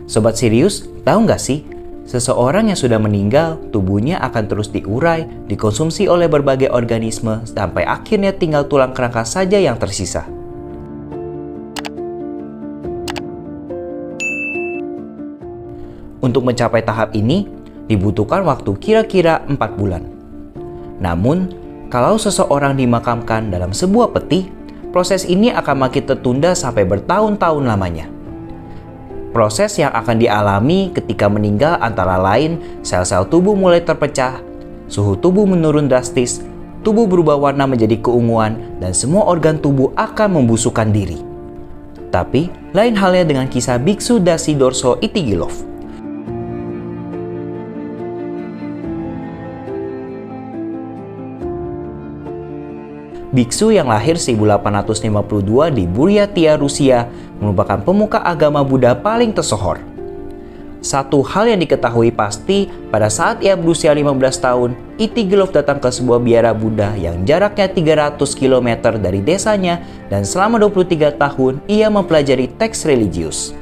Sobat Sirius, tahu nggak sih? Seseorang yang sudah meninggal, tubuhnya akan terus diurai, dikonsumsi oleh berbagai organisme, sampai akhirnya tinggal tulang kerangka saja yang tersisa. Untuk mencapai tahap ini, dibutuhkan waktu kira-kira 4 bulan. Namun, kalau seseorang dimakamkan dalam sebuah peti, proses ini akan makin tertunda sampai bertahun-tahun lamanya. Proses yang akan dialami ketika meninggal antara lain sel-sel tubuh mulai terpecah, suhu tubuh menurun drastis, tubuh berubah warna menjadi keunguan, dan semua organ tubuh akan membusukkan diri. Tapi, lain halnya dengan kisah biksu Dasidorso Itigilov. Biksu yang lahir 1852 di Buryatia, Rusia, merupakan pemuka agama Buddha paling tersohor. Satu hal yang diketahui pasti, pada saat ia berusia 15 tahun, Itigilov datang ke sebuah biara Buddha yang jaraknya 300 km dari desanya, dan selama 23 tahun ia mempelajari teks religius.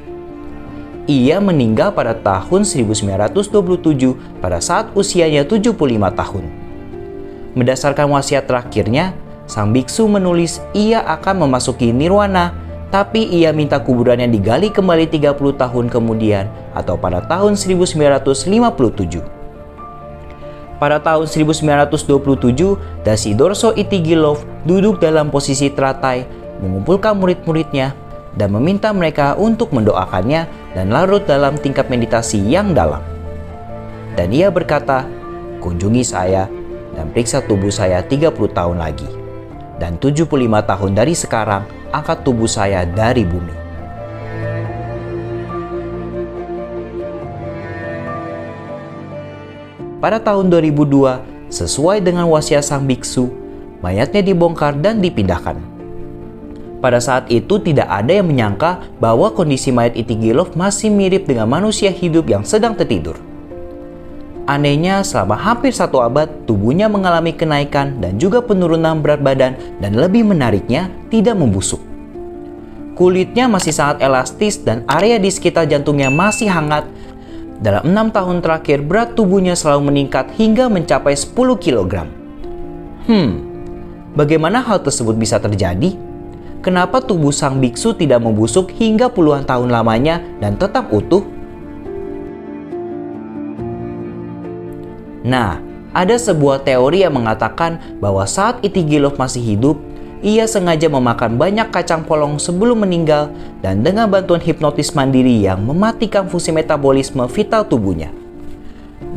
Ia meninggal pada tahun 1927 pada saat usianya 75 tahun. Berdasarkan wasiat terakhirnya, sang biksu menulis ia akan memasuki nirwana, tapi ia minta kuburannya digali kembali 30 tahun kemudian atau pada tahun 1957. Pada tahun 1927, Dasidorso Itigilov duduk dalam posisi teratai, mengumpulkan murid-muridnya dan meminta mereka untuk mendoakannya dan larut dalam tingkat meditasi yang dalam. Dan ia berkata, "Kunjungi saya dan periksa tubuh saya 30 tahun lagi. Dan 75 tahun dari sekarang, angkat tubuh saya dari bumi." Pada tahun 2002, sesuai dengan wasiat sang biksu, mayatnya dibongkar dan dipindahkan. Pada saat itu tidak ada yang menyangka bahwa kondisi mayat Itigilov masih mirip dengan manusia hidup yang sedang tertidur. Anehnya, selama hampir 1 abad, tubuhnya mengalami kenaikan dan juga penurunan berat badan, dan lebih menariknya, tidak membusuk. Kulitnya masih sangat elastis dan area di sekitar jantungnya masih hangat. Dalam 6 tahun terakhir, berat tubuhnya selalu meningkat hingga mencapai 10 kg. Bagaimana hal tersebut bisa terjadi? Kenapa tubuh sang biksu tidak membusuk hingga puluhan tahun lamanya dan tetap utuh? Nah, ada sebuah teori yang mengatakan bahwa saat Itigilov masih hidup, ia sengaja memakan banyak kacang polong sebelum meninggal dan dengan bantuan hipnotis mandiri yang mematikan fungsi metabolisme vital tubuhnya.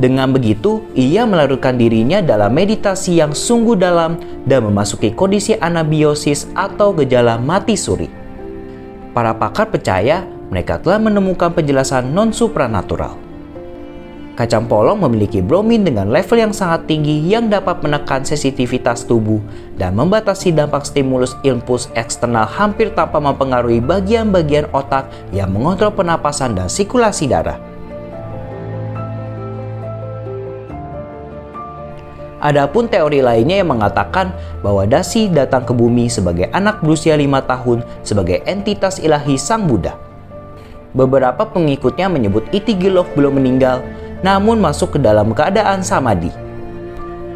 Dengan begitu, ia melarutkan dirinya dalam meditasi yang sungguh dalam dan memasuki kondisi anabiosis atau gejala mati suri. Para pakar percaya mereka telah menemukan penjelasan non-supranatural. Kacang polong memiliki bromin dengan level yang sangat tinggi yang dapat menekan sensitivitas tubuh dan membatasi dampak stimulus impuls eksternal hampir tanpa mempengaruhi bagian-bagian otak yang mengontrol pernapasan dan sirkulasi darah. Adapun teori lainnya yang mengatakan bahwa Dasi datang ke bumi sebagai anak berusia 5 tahun sebagai entitas ilahi sang Buddha. Beberapa pengikutnya menyebut Itigilov belum meninggal, namun masuk ke dalam keadaan samadhi.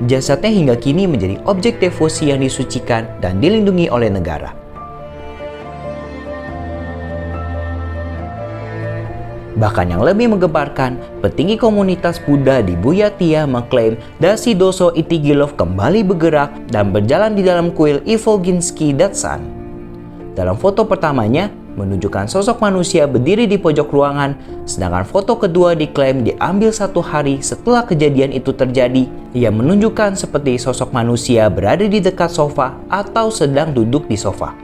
Jasadnya hingga kini menjadi objek devosi yang disucikan dan dilindungi oleh negara. Bahkan yang lebih menggemparkan, petinggi komunitas Buddha di Buryatia mengklaim Dasidorso Itigilov kembali bergerak dan berjalan di dalam kuil Ivolginsky Datsan. Dalam foto pertamanya, menunjukkan sosok manusia berdiri di pojok ruangan, sedangkan foto kedua diklaim diambil 1 hari setelah kejadian itu terjadi, yang menunjukkan seperti sosok manusia berada di dekat sofa atau sedang duduk di sofa.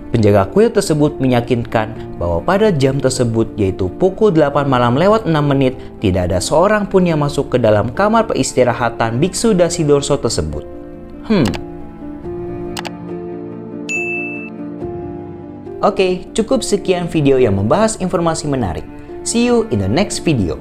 Penjaga kuil tersebut meyakinkan bahwa pada jam tersebut, yaitu pukul 8 malam lewat 6 menit, tidak ada seorang pun yang masuk ke dalam kamar peristirahatan biksu Dasidorso tersebut. Oke, cukup sekian video yang membahas informasi menarik. See you in the next video.